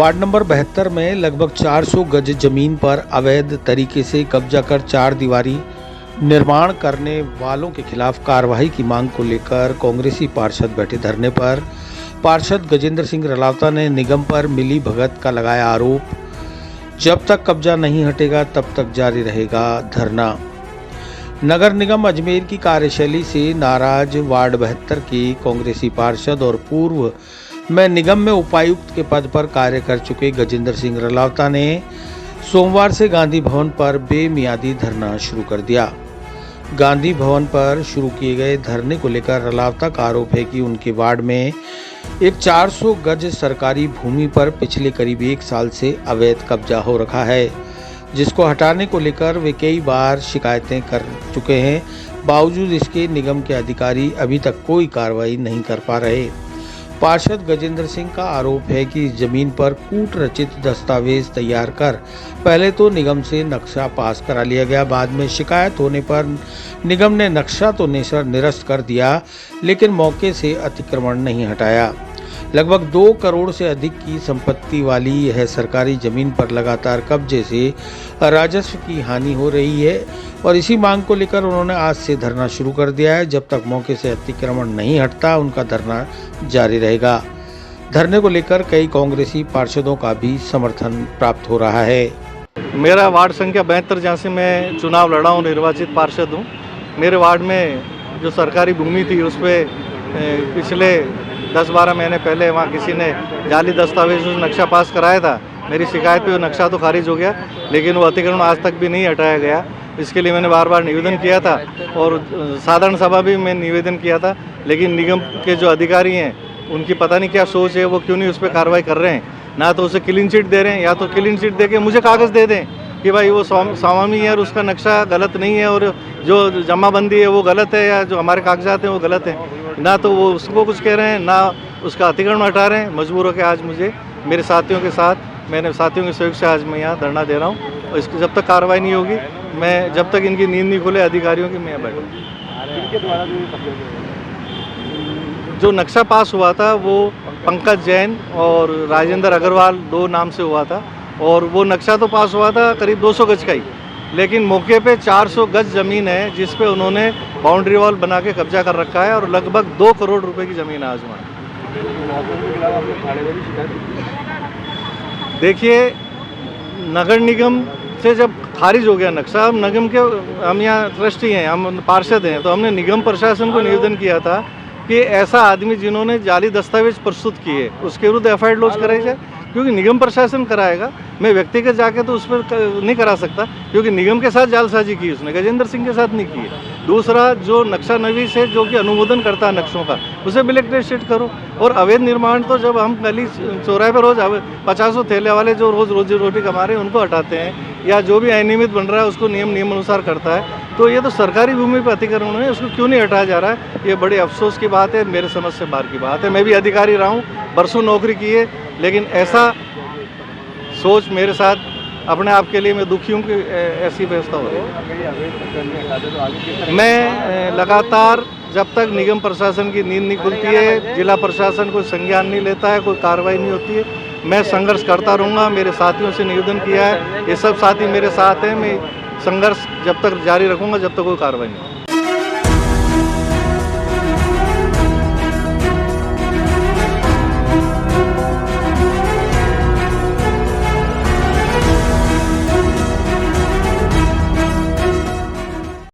Ward number 72 में लगभग 400 गज जमीन पर अवैध तरीके से कब्जा कर चार दीवारी निर्माण करने वालों के खिलाफ कार्रवाई की मांग को लेकर कांग्रेसी पार्षद बैठे धरने पर पार्षद गजेंद्र सिंह रलावता ने निगम पर मिली भगत का लगाया आरोप। जब तक कब्जा नहीं हटेगा तब तक जारी रहेगा धरना। नगर निगम अजमेर की कार्यशैली से नाराज वार्ड 72 के कांग्रेसी पार्षद और पूर्व में निगम में उपायुक्त के पद पर कार्य कर चुके गजेंद्र सिंह रलावता ने सोमवार से गांधी भवन पर बेमियादी धरना शुरू कर दिया। गांधी भवन पर शुरू किए गए धरने को लेकर रलावता का आरोप है कि उनके वार्ड में एक 400 गज सरकारी भूमि पर पिछले करीब 1 साल से अवैध कब्जा हो रखा है, जिसको हटाने को लेकर वे कई बार शिकायतें कर चुके हैं। बावजूद इसके निगम के अधिकारी अभी तक कोई कार्रवाई नहीं कर पा रहे। पार्षद गजेंद्र सिंह का आरोप है कि जमीन पर कूट रचित दस्तावेज तैयार कर पहले तो निगम से नक्शा पास करा लिया गया। बाद में शिकायत होने पर निगम ने नक्शा तो निरस्त कर दिया, लेकिन मौके से अतिक्रमण नहीं हटाया। लगभग 2 करोड़ से अधिक की संपत्ति वाली यह सरकारी जमीन पर लगातार कब्जे से राजस्व की हानि हो रही है और इसी मांग को लेकर उन्होंने आज से धरना शुरू कर दिया है। जब तक मौके से अतिक्रमण नहीं हटता उनका धरना जारी रहेगा। धरने को लेकर कई कांग्रेसी पार्षदों का भी समर्थन प्राप्त हो रहा है। मेरा वार्ड संख्या 72, जहाँ से मैं चुनाव लड़ा हूँ, निर्वाचित पार्षद हूँ। मेरे वार्ड में जो सरकारी भूमि थी उस पर पिछले 10-12 महीने पहले वहाँ किसी ने जाली दस्तावेज नक्शा पास कराया था। मेरी शिकायत पे वो नक्शा तो खारिज हो गया, लेकिन वो अतिक्रमण आज तक भी नहीं हटाया गया। इसके लिए मैंने बार बार निवेदन किया था और साधारण सभा भी मैं निवेदन किया था, लेकिन निगम के जो अधिकारी हैं उनकी पता नहीं क्या सोच है, वो क्यों नहीं उस पर कार्रवाई कर रहे हैं। ना तो उसे क्लीन चिट दे रहे हैं, या तो क्लीन चिट दे के मुझे कागज़ दे दें कि भाई वो स्वामी है और उसका नक्शा गलत नहीं है और जो जमाबंदी है वो गलत है, या जो हमारे कागजात हैं वो गलत हैं। ना तो वो उसको कुछ कह रहे हैं, ना उसका अतिक्रमण हटा रहे हैं। मजबूर होकर आज मुझे मेरे साथियों के साथ, मैंने साथियों के सहयोग से आज मैं यहाँ धरना दे रहा हूँ। और इसकी जब तक कार्रवाई नहीं होगी, मैं जब तक इनकी नींद नहीं खुले अधिकारियों की, मैं बैठूँ। जो नक्शा पास हुआ था वो पंकज जैन और राजेंद्र अग्रवाल 2 नाम से हुआ था, और वो नक्शा तो पास हुआ था करीब 200 गज का ही, लेकिन मौके पे 400 गज ज़मीन है जिस पे उन्होंने बाउंड्री वॉल बना के कब्जा कर रखा है और लगभग 2 करोड़ रुपए की ज़मीन है आज वहाँ। देखिए, नगर निगम से जब खारिज हो गया नक्शा, हम निगम के, हम यहाँ ट्रस्टी हैं, हम पार्षद हैं, तो हमने निगम प्रशासन को निवेदन किया था कि ऐसा आदमी जिन्होंने जाली दस्तावेज प्रस्तुत किए उसके विरुद्ध FIR लॉन्च कराई जाए, क्योंकि निगम प्रशासन कराएगा। मैं व्यक्तिगत जाके तो उस पर नहीं करा सकता, क्योंकि निगम के साथ जालसाजी की उसने, गजेंद्र सिंह के साथ नहीं की। दूसरा, जो नक्शा नवीस है जो कि अनुमोदन करता है नक्शों का, उसे ब्लैक लिस्टेड करो। और अवैध निर्माण तो जब हम गली चौराहे पर रोज 50 ठेले वाले जो रोज रोजी रोटी कमा रहे हैं उनको हटाते हैं, या जो भी अनियमित बन रहा है उसको नियम अनुसार करता है, तो ये तो सरकारी भूमि पर अतिक्रमण है, उसको क्यों नहीं हटाया जा रहा है? ये बड़े अफसोस की बात है, मेरे समझ से बाहर की बात है। मैं भी अधिकारी रहा हूँ, बरसों नौकरी की है, लेकिन ऐसा सोच मेरे साथ अपने आप के लिए मैं दुखी हूँ कि ऐसी व्यवस्था हो रही है। मैं लगातार, जब तक निगम प्रशासन की नींद नहीं खुलती है, जिला प्रशासन कोई संज्ञान नहीं लेता है, कोई कार्रवाई नहीं होती है, मैं संघर्ष करता रहूँगा। मेरे साथियों से निवेदन किया है, ये सब साथी मेरे साथ हैं, मैं संघर्ष जब तक जारी रखूँगा जब तक कोई कार्रवाई नहीं।